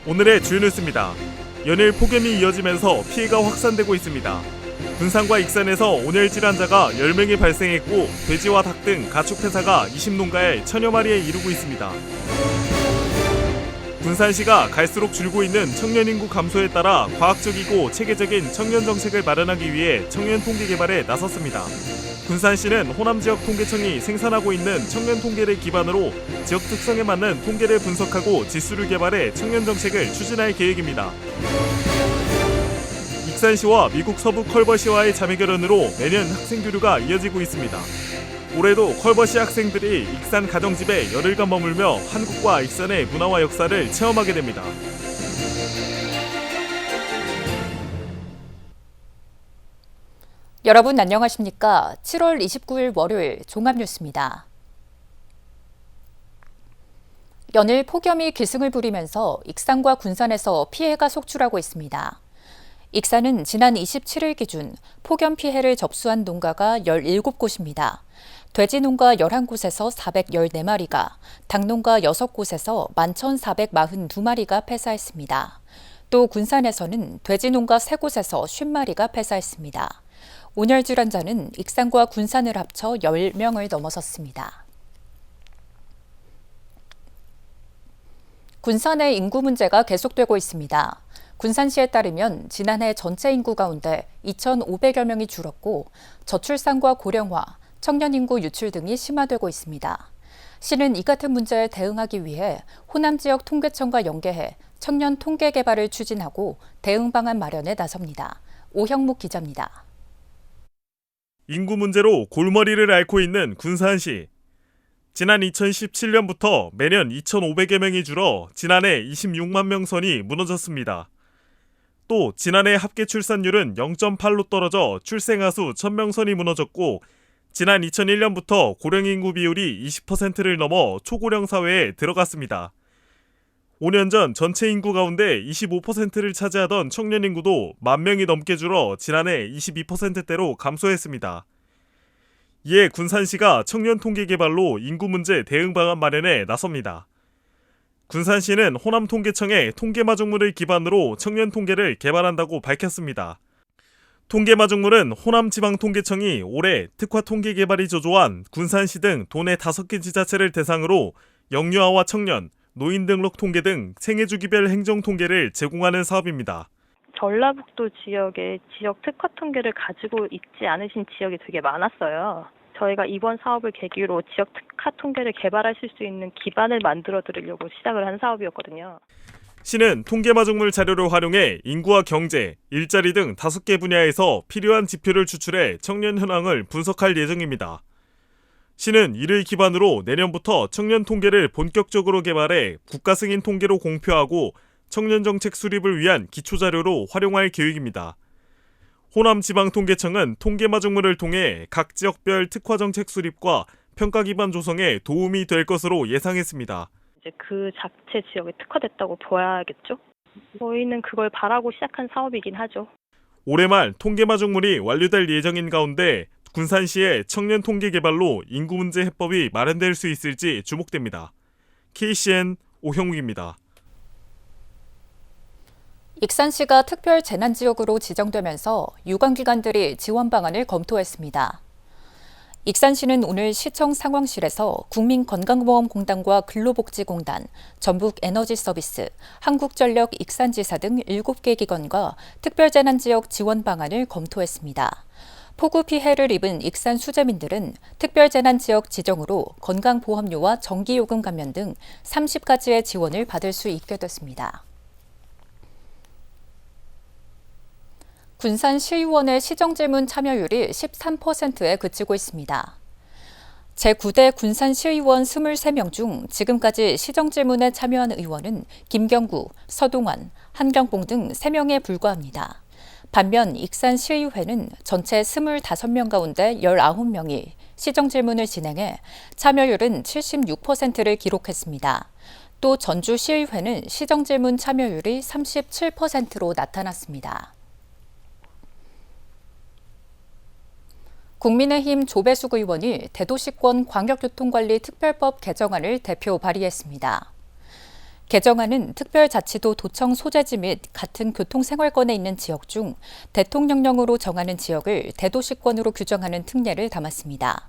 오늘의 주요 뉴스입니다. 연일 폭염이 이어지면서 피해가 확산되고 있습니다. 군산과 익산에서 온열 질환자가 10명이 발생했고 돼지와 닭 등 가축 폐사가 20농가에 천여 마리에 이르고 있습니다. 군산시가 갈수록 줄고 있는 청년 인구 감소에 따라 과학적이고 체계적인 청년 정책을 마련하기 위해 청년 통계 개발에 나섰습니다. 군산시는 호남 지역 통계청이 생산하고 있는 청년 통계를 기반으로 지역 특성에 맞는 통계를 분석하고 지수를 개발해 청년 정책을 추진할 계획입니다. 익산시와 미국 서부 컬버시와의 자매 결연으로 매년 학생 교류가 이어지고 있습니다. 올해도 컬버시 학생들이 익산 가정집에 열흘간 머물며 한국과 익산의 문화와 역사를 체험하게 됩니다. 여러분 안녕하십니까? 7월 29일 월요일 종합뉴스입니다. 연일 폭염이 기승을 부리면서 익산과 군산에서 피해가 속출하고 있습니다. 익산은 지난 27일 기준 폭염 피해를 접수한 농가가 17곳입니다. 돼지 농가 11곳에서 414마리가, 닭 농가 6곳에서 11,442마리가 폐사했습니다. 또 군산에서는 돼지 농가 3곳에서 50마리가 폐사했습니다. 온열 질환자는 익산과 군산을 합쳐 10명을 넘어섰습니다. 군산의 인구 문제가 계속되고 있습니다. 군산시에 따르면 지난해 전체 인구 가운데 2,500여 명이 줄었고 저출산과 고령화, 청년 인구 유출 등이 심화되고 있습니다. 시는 이 같은 문제에 대응하기 위해 호남 지역 통계청과 연계해 청년 통계 개발을 추진하고 대응 방안 마련에 나섭니다. 오형묵 기자입니다. 인구 문제로 골머리를 앓고 있는 군산시. 지난 2017년부터 매년 2,500여 명이 줄어 지난해 26만 명 선이 무너졌습니다. 또 지난해 합계 출산율은 0.8로 떨어져 출생아 수 1,000명 선이 무너졌고 지난 2001년부터 고령 인구 비율이 20%를 넘어 초고령 사회에 들어갔습니다. 5년 전 전체 인구 가운데 25%를 차지하던 청년 인구도 10,000명이 넘게 줄어 지난해 22%대로 감소했습니다. 이에 군산시가 청년 통계 개발로 인구 문제 대응 방안 마련에 나섭니다. 군산시는 호남 통계청에 통계마중물을 기반으로 청년 통계를 개발한다고 밝혔습니다. 통계마중물은 호남지방통계청이 올해 특화 통계 개발이 저조한 군산시 등 도내 5개 지자체를 대상으로 영유아와 청년, 노인 등록 통계 등 생애주기별 행정 통계를 제공하는 사업입니다. 전라북도 지역에 지역 특화 통계를 가지고 있지 않으신 지역이 되게 많았어요. 저희가 이번 사업을 계기로 지역 특화 통계를 개발하실 수 있는 기반을 만들어 드리려고 시작을 한 사업이었거든요. 시는 통계마중물 자료를 활용해 인구와 경제, 일자리 등 5개 분야에서 필요한 지표를 추출해 청년 현황을 분석할 예정입니다. 시는 이를 기반으로 내년부터 청년 통계를 본격적으로 개발해 국가 승인 통계로 공표하고 청년 정책 수립을 위한 기초자료로 활용할 계획입니다. 호남지방통계청은 통계마중물을 통해 각 지역별 특화 정책 수립과 평가 기반 조성에 도움이 될 것으로 예상했습니다. 이제 그 자체 지역에 특화됐다고 봐야겠죠? 저희는 그걸 바라고 시작한 사업이긴 하죠. 올해 말 통계마중물이 완료될 예정인 가운데 군산시의 청년 통계 개발로 인구 문제 해법이 마련될 수 있을지 주목됩니다. KCN 오형욱입니다. 익산시가 특별 재난지역으로 지정되면서 유관기관들이 지원 방안을 검토했습니다. 익산시는 오늘 시청 상황실에서 국민건강보험공단과 근로복지공단, 전북에너지서비스, 한국전력 익산지사 등 7개 기관과 특별재난지역 지원 방안을 검토했습니다. 폭우 피해를 입은 익산 수재민들은 특별재난지역 지정으로 건강보험료와 전기요금 감면 등 30가지의 지원을 받을 수 있게 됐습니다. 군산시의원의 시정질문 참여율이 13%에 그치고 있습니다. 제9대 군산시의원 23명 중 지금까지 시정질문에 참여한 의원은 김경구, 서동환, 한경봉 등 3명에 불과합니다. 반면 익산시의회는 전체 25명 가운데 19명이 시정질문을 진행해 참여율은 76%를 기록했습니다. 또 전주시의회는 시정질문 참여율이 37%로 나타났습니다. 국민의힘 조배숙 의원이 대도시권 광역교통관리 특별법 개정안을 대표 발의했습니다. 개정안은 특별자치도 도청 소재지 및 같은 교통생활권에 있는 지역 중 대통령령으로 정하는 지역을 대도시권으로 규정하는 특례를 담았습니다.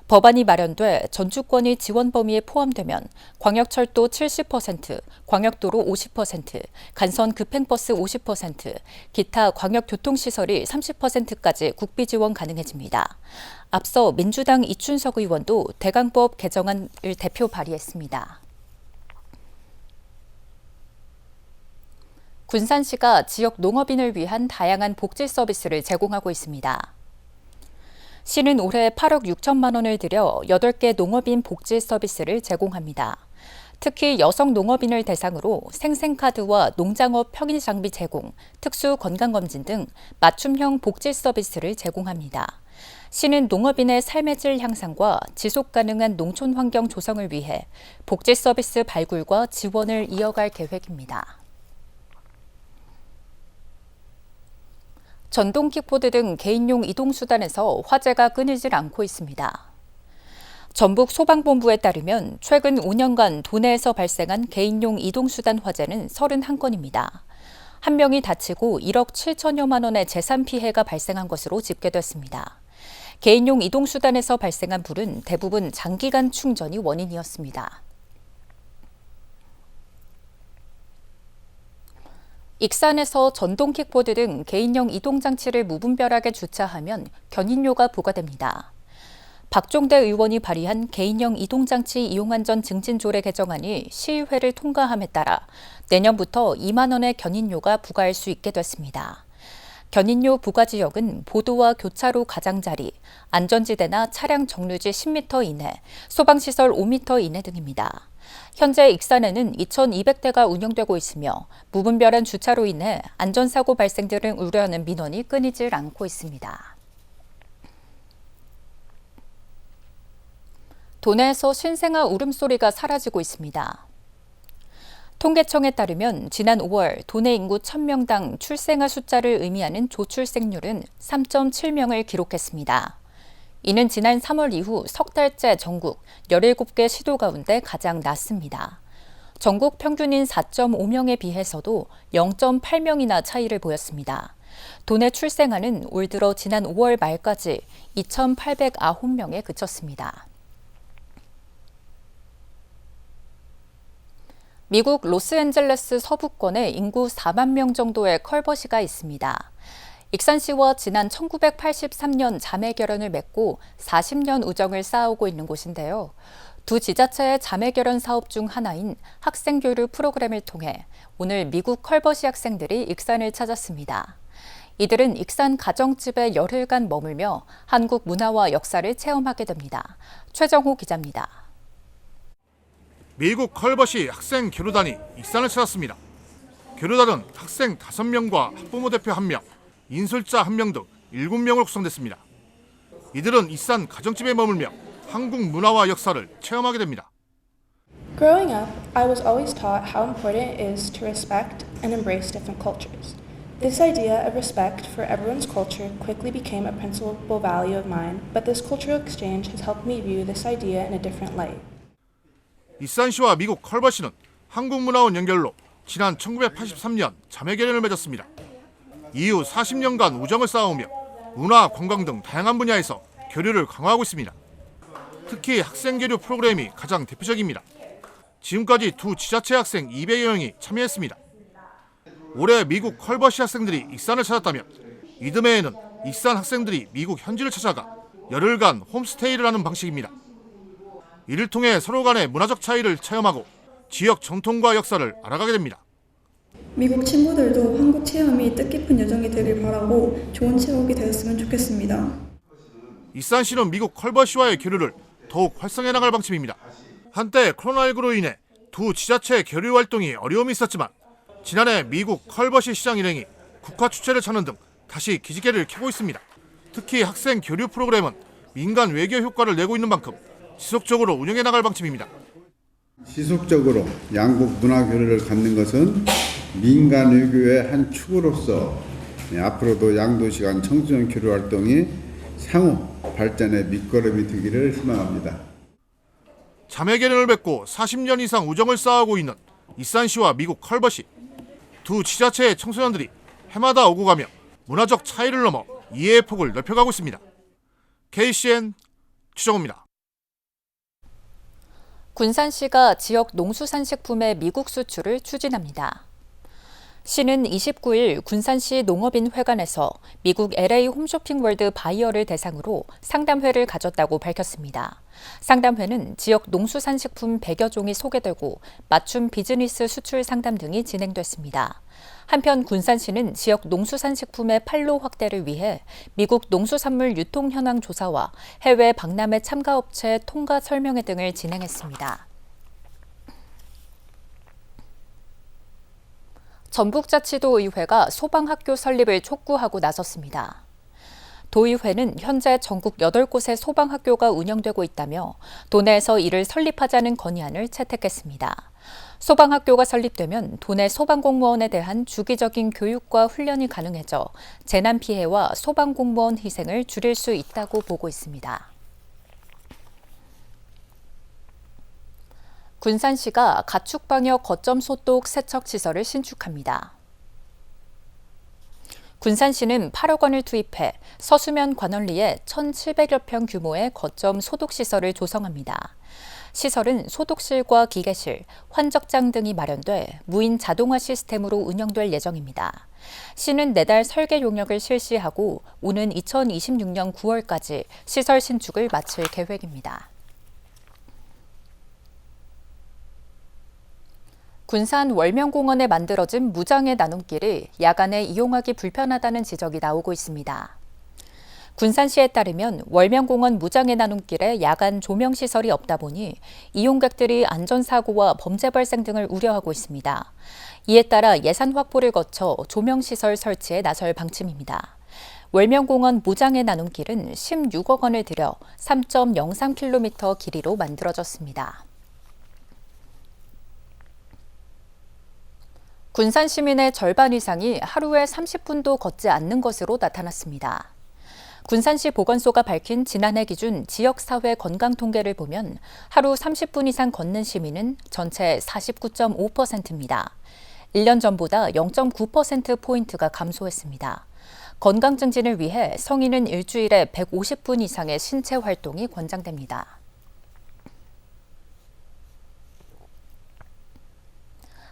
법안이 마련돼 전주권이 지원 범위에 포함되면 광역철도 70%, 광역도로 50%, 간선 급행버스 50%, 기타 광역교통시설이 30%까지 국비 지원 가능해집니다. 앞서 민주당 이춘석 의원도 대강법 개정안을 대표 발의했습니다. 군산시가 지역 농업인을 위한 다양한 복지 서비스를 제공하고 있습니다. 시는 올해 8억 6천만 원을 들여 8개 농업인 복지 서비스를 제공합니다. 특히 여성 농업인을 대상으로 생생카드와 농장업 편의 장비 제공, 특수 건강검진 등 맞춤형 복지 서비스를 제공합니다. 시는 농업인의 삶의 질 향상과 지속 가능한 농촌 환경 조성을 위해 복지 서비스 발굴과 지원을 이어갈 계획입니다. 전동 킥보드 등 개인용 이동수단에서 화재가 끊이질 않고 있습니다. 전북 소방본부에 따르면 최근 5년간 도내에서 발생한 개인용 이동수단 화재는 31건입니다. 한 명이 다치고 1억 7천여만 원의 재산 피해가 발생한 것으로 집계됐습니다. 개인용 이동수단에서 발생한 불은 대부분 장기간 충전이 원인이었습니다. 익산에서 전동 킥보드 등 개인용 이동장치를 무분별하게 주차하면 견인료가 부과됩니다. 박종대 의원이 발의한 개인용 이동장치 이용안전 증진조례 개정안이 시의회를 통과함에 따라 내년부터 2만 원의 견인료가 부과할 수 있게 됐습니다. 견인료 부과 지역은 보도와 교차로 가장자리, 안전지대나 차량 정류지 10m 이내, 소방시설 5m 이내 등입니다. 현재 익산에는 2,200대가 운영되고 있으며 무분별한 주차로 인해 안전사고 발생 등을 우려하는 민원이 끊이질 않고 있습니다. 도내에서 신생아 울음소리가 사라지고 있습니다. 통계청에 따르면 지난 5월 도내 인구 1,000명당 출생아 숫자를 의미하는 조출생률은 3.7명을 기록했습니다. 이는 지난 3월 이후 석 달째 전국 17개 시도 가운데 가장 낮습니다. 전국 평균인 4.5명에 비해서도 0.8명이나 차이를 보였습니다. 도내 출생아는 올 들어 지난 5월 말까지 2,809명에 그쳤습니다. 미국 로스앤젤레스 서부권에 인구 4만 명 정도의 컬버시가 있습니다. 익산시와 지난 1983년 자매 결연을 맺고 40년 우정을 쌓아오고 있는 곳인데요. 두 지자체의 자매 결연 사업 중 하나인 학생 교류 프로그램을 통해 오늘 미국 컬버시 학생들이 익산을 찾았습니다. 이들은 익산 가정집에 열흘간 머물며 한국 문화와 역사를 체험하게 됩니다. 최정호 기자입니다. 미국 컬버시 학생 교류단이 익산을 찾았습니다. 교류단은 학생 5명과 학부모 대표 1명, 인솔자 1명 등 7명으로 구성됐습니다. 이들은 익산 가정집에 머물며 한국 문화와 역사를 체험하게 됩니다. Growing up, I was always taught how important it is to respect and embrace different cultures. This idea of respect for everyone's culture quickly became a principal value of mine, but this cultural exchange has helped me view this idea in a different light. 익산시와 미국 컬버시는 한국문화원 연결로 지난 1983년 자매결연을 맺었습니다. 이후 40년간 우정을 쌓아오며 문화, 관광 등 다양한 분야에서 교류를 강화하고 있습니다. 특히 학생교류 프로그램이 가장 대표적입니다. 지금까지 두 지자체 학생 200여 명이 참여했습니다. 올해 미국 컬버시 학생들이 익산을 찾았다면 이듬해에는 익산 학생들이 미국 현지를 찾아가 열흘간 홈스테이를 하는 방식입니다. 이를 통해 서로 간의 문화적 차이를 체험하고 지역 전통과 역사를 알아가게 됩니다. 미국 친구들도 한국 체험이 뜻깊은 여정이 되길 바라고 좋은 체험이 되었으면 좋겠습니다. 익산시는 미국 컬버시와의 교류를 더욱 활성해 나갈 방침입니다. 한때 코로나19로 인해 두 지자체의 교류 활동이 어려움이 있었지만 지난해 미국 컬버시 시장 일행이 국화 추체를 찾는 등 다시 기지개를 켜고 있습니다. 특히 학생 교류 프로그램은 민간 외교 효과를 내고 있는 만큼 지속적으로 운영해 나갈 방침입니다. 지속적으로 양국 문화 교류를 갖는 것은 민간 외교의 한 축으로서 앞으로도 양도시 간 청소년 교류 활동이 상호 발전의 밑거름이 되기를 희망합니다. 자매결연을 맺고 40년 이상 우정을 쌓아오고 있는 이산시와 미국 컬버시, 두 지자체의 청소년들이 해마다 오고 가며 문화적 차이를 넘어 이해의 폭을 넓혀가고 있습니다. KCN 추정호입니다. 군산시가 지역 농수산식품의 미국 수출을 추진합니다. 시는 29일 군산시 농업인 회관에서 미국 LA 홈쇼핑월드 바이어를 대상으로 상담회를 가졌다고 밝혔습니다. 상담회는 지역 농수산식품 100여 종이 소개되고 맞춤 비즈니스 수출 상담 등이 진행됐습니다. 한편 군산시는 지역 농수산식품의 판로 확대를 위해 미국 농수산물 유통 현황 조사와 해외 박람회 참가업체 통가 설명회 등을 진행했습니다. 전북자치도의회가 소방학교 설립을 촉구하고 나섰습니다. 도의회는 현재 전국 8곳의 소방학교가 운영되고 있다며 도내에서 이를 설립하자는 건의안을 채택했습니다. 소방학교가 설립되면 도내 소방공무원에 대한 주기적인 교육과 훈련이 가능해져 재난 피해와 소방공무원 희생을 줄일 수 있다고 보고 있습니다. 군산시가 가축방역 거점 소독 세척 시설을 신축합니다. 군산시는 8억 원을 투입해 서수면 관원리에 1,700여 평 규모의 거점 소독 시설을 조성합니다. 시설은 소독실과 기계실, 환적장 등이 마련돼 무인 자동화 시스템으로 운영될 예정입니다. 시는 내달 설계 용역을 실시하고 오는 2026년 9월까지 시설 신축을 마칠 계획입니다. 군산 월명공원에 만들어진 무장의 나눔길이 야간에 이용하기 불편하다는 지적이 나오고 있습니다. 군산시에 따르면 월명공원 무장의 나눔길에 야간 조명시설이 없다 보니 이용객들이 안전사고와 범죄 발생 등을 우려하고 있습니다. 이에 따라 예산 확보를 거쳐 조명시설 설치에 나설 방침입니다. 월명공원 무장의 나눔길은 16억 원을 들여 3.03km 길이로 만들어졌습니다. 군산 시민의 절반 이상이 하루에 30분도 걷지 않는 것으로 나타났습니다. 군산시 보건소가 밝힌 지난해 기준 지역사회 건강 통계를 보면 하루 30분 이상 걷는 시민은 전체 49.5%입니다. 1년 전보다 0.9%포인트가 감소했습니다. 건강 증진을 위해 성인은 일주일에 150분 이상의 신체 활동이 권장됩니다.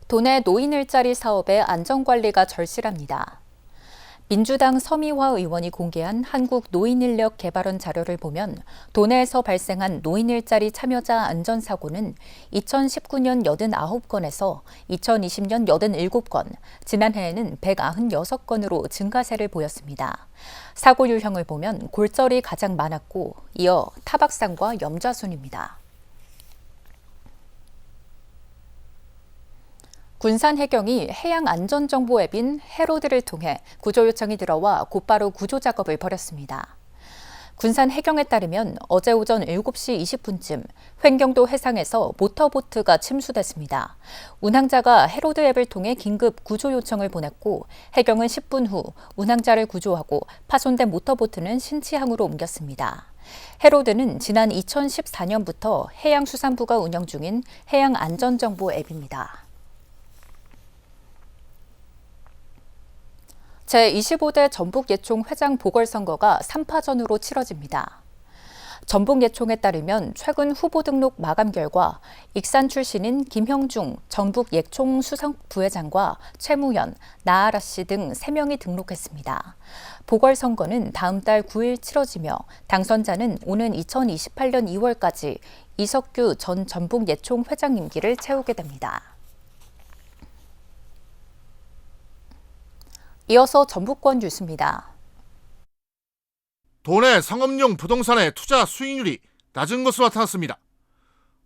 도내 노인 일자리 사업의 안전관리가 절실합니다. 민주당 서미화 의원이 공개한 한국노인인력개발원 자료를 보면 도내에서 발생한 노인 일자리 참여자 안전사고는 2019년 89건에서 2020년 87건, 지난해에는 196건으로 증가세를 보였습니다. 사고 유형을 보면 골절이 가장 많았고 이어 타박상과 염좌순입니다. 군산 해경이 해양안전정보 앱인 해로드를 통해 구조 요청이 들어와 곧바로 구조 작업을 벌였습니다. 군산 해경에 따르면 어제 오전 7시 20분쯤 횡경도 해상에서 모터보트가 침수됐습니다. 운항자가 해로드 앱을 통해 긴급 구조 요청을 보냈고 해경은 10분 후 운항자를 구조하고 파손된 모터보트는 신치항으로 옮겼습니다. 해로드는 지난 2014년부터 해양수산부가 운영 중인 해양안전정보 앱입니다. 제25대 전북예총 회장 보궐선거가 3파전으로 치러집니다. 전북예총에 따르면 최근 후보 등록 마감 결과 익산 출신인 김형중 전북예총 수석부회장과 최무현, 나아라 씨 등 3명이 등록했습니다. 보궐선거는 다음 달 9일 치러지며 당선자는 오는 2028년 2월까지 이석규 전 전북예총 회장 임기를 채우게 됩니다. 이어서 전북권 뉴스입니다. 도내 상업용 부동산의 투자 수익률이 낮은 것으로 나타났습니다.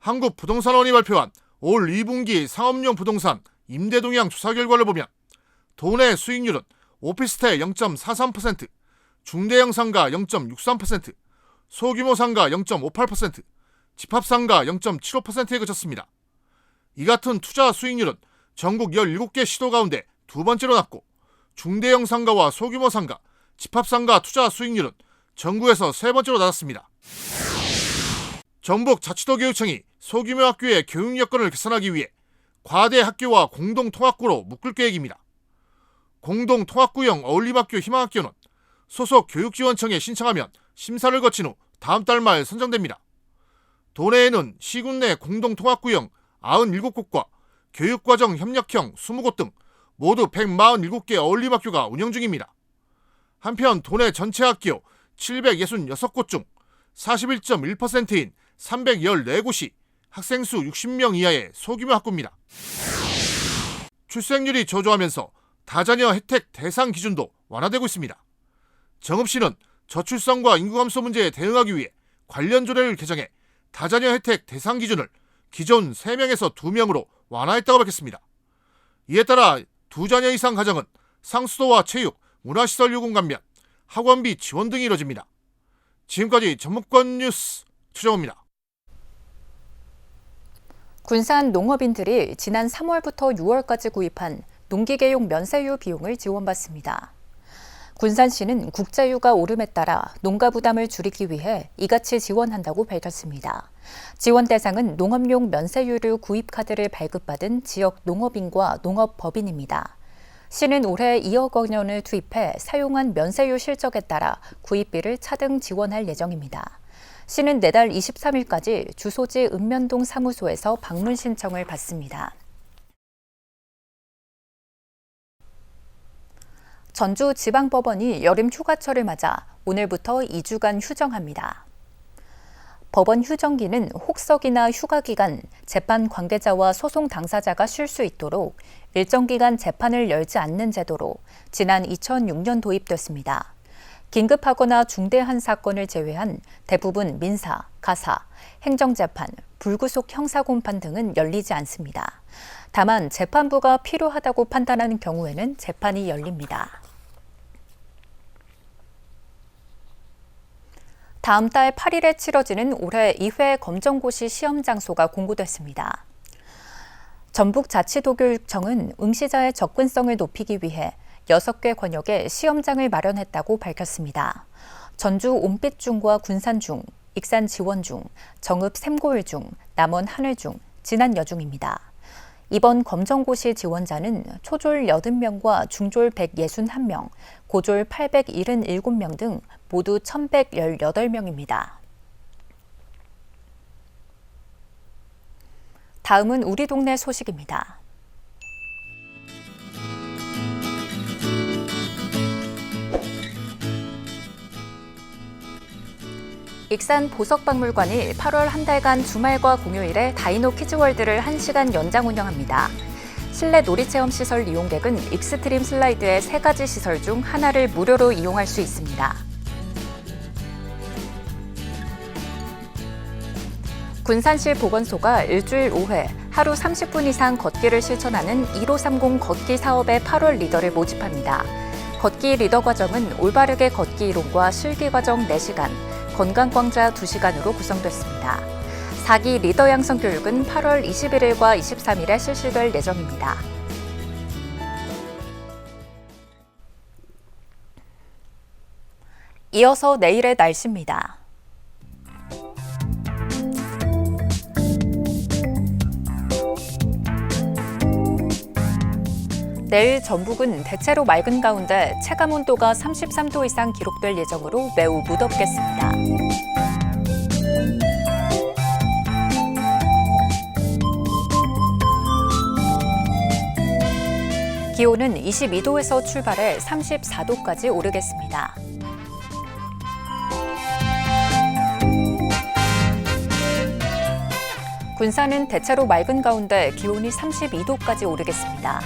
한국부동산원이 발표한 올 2분기 상업용 부동산 임대 동향 조사 결과를 보면 도내 수익률은 오피스텔 0.43%, 중대형 상가 0.63%, 소규모 상가 0.58%, 집합상가 0.75%에 그쳤습니다. 이 같은 투자 수익률은 전국 17개 시도 가운데 두 번째로 낮고 중대형 상가와 소규모 상가, 집합상가 투자 수익률은 전국에서 세 번째로 낮았습니다. 전북자치도교육청이 소규모 학교의 교육 여건을 개선하기 위해 과대 학교와 공동통합구로 묶을 계획입니다. 공동통합구형 어울림학교 희망학교는 소속 교육지원청에 신청하면 심사를 거친 후 다음 달 말 선정됩니다. 도내에는 시군 내 공동통합구형 97곳과 교육과정 협력형 20곳 등 모두 147개 어울림학교가 운영 중입니다. 한편 도내 전체 학교 766곳 중 41.1%인 314곳이 학생 수 60명 이하의 소규모 학교입니다. 출생률이 저조하면서 다자녀 혜택 대상 기준도 완화되고 있습니다. 정읍시는 저출산과 인구 감소 문제에 대응하기 위해 관련 조례를 개정해 다자녀 혜택 대상 기준을 기존 3명에서 2명으로 완화했다고 밝혔습니다. 이에 따라 2자녀 이상 가정은 상수도와 체육, 문화시설 요금 감면, 학원비 지원 등이 이뤄집니다. 지금까지 전북권 뉴스 최정호입니다. 군산 농업인들이 지난 3월부터 6월까지 구입한 농기계용 면세유 비용을 지원받습니다. 군산시는 국제유가 오름에 따라 농가 부담을 줄이기 위해 이같이 지원한다고 밝혔습니다. 지원 대상은 농업용 면세유류 구입 카드를 발급받은 지역 농업인과 농업법인입니다. 시는 올해 2억 원을 투입해 사용한 면세유 실적에 따라 구입비를 차등 지원할 예정입니다. 시는 내달 23일까지 주소지 읍면동 사무소에서 방문 신청을 받습니다. 전주지방법원이 여름 휴가철을 맞아 오늘부터 2주간 휴정합니다. 법원 휴정기는 혹석이나 휴가 기간 재판 관계자와 소송 당사자가 쉴 수 있도록 일정 기간 재판을 열지 않는 제도로 지난 2006년 도입됐습니다. 긴급하거나 중대한 사건을 제외한 대부분 민사, 가사, 행정재판, 불구속 형사공판 등은 열리지 않습니다. 다만 재판부가 필요하다고 판단하는 경우에는 재판이 열립니다. 다음 달 8일에 치러지는 올해 2회 검정고시 시험 장소가 공고됐습니다. 전북자치도교육청은 응시자의 접근성을 높이기 위해 6개 권역에 시험장을 마련했다고 밝혔습니다. 전주 옴빛중과 군산중, 익산 지원중, 정읍 샘고일중, 남원 하늘중, 진안 여중입니다. 이번 검정고시 지원자는 초졸 80명과 중졸 161명, 고졸 877명 등 모두 1,118명입니다. 다음은 우리 동네 소식입니다. 익산 보석박물관이 8월 한 달간 주말과 공휴일에 다이노 키즈월드를 1시간 연장 운영합니다. 실내 놀이체험 시설 이용객은 익스트림 슬라이드의 3가지 시설 중 하나를 무료로 이용할 수 있습니다. 군산시 보건소가 일주일 5회 하루 30분 이상 걷기를 실천하는 1530 걷기 사업의 8월 리더를 모집합니다. 걷기 리더 과정은 올바르게 걷기 이론과 실기 과정 4시간, 건강광자 2시간으로 구성됐습니다. 4기 리더 양성 교육은 8월 21일과 23일에 실시될 예정입니다. 이어서 내일의 날씨입니다. 내일 전북은 대체로 맑은 가운데 체감온도가 33도 이상 기록될 예정으로 매우 무덥겠습니다. 기온은 22도에서 출발해 34도까지 오르겠습니다. 군산은 대체로 맑은 가운데 기온이 32도까지 오르겠습니다.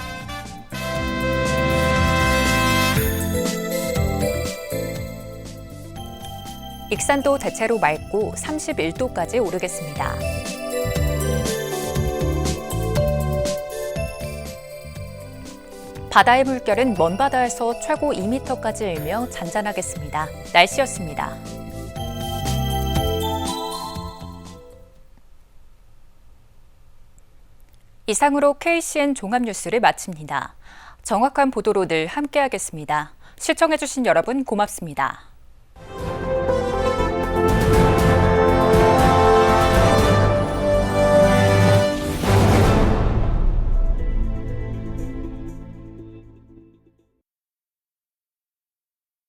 익산도 대체로 맑고 31도까지 오르겠습니다. 바다의 물결은 먼 바다에서 최고 2m까지 일며 잔잔하겠습니다. 날씨였습니다. 이상으로 KCN 종합뉴스를 마칩니다. 정확한 보도로 늘 함께하겠습니다. 시청해주신 여러분 고맙습니다.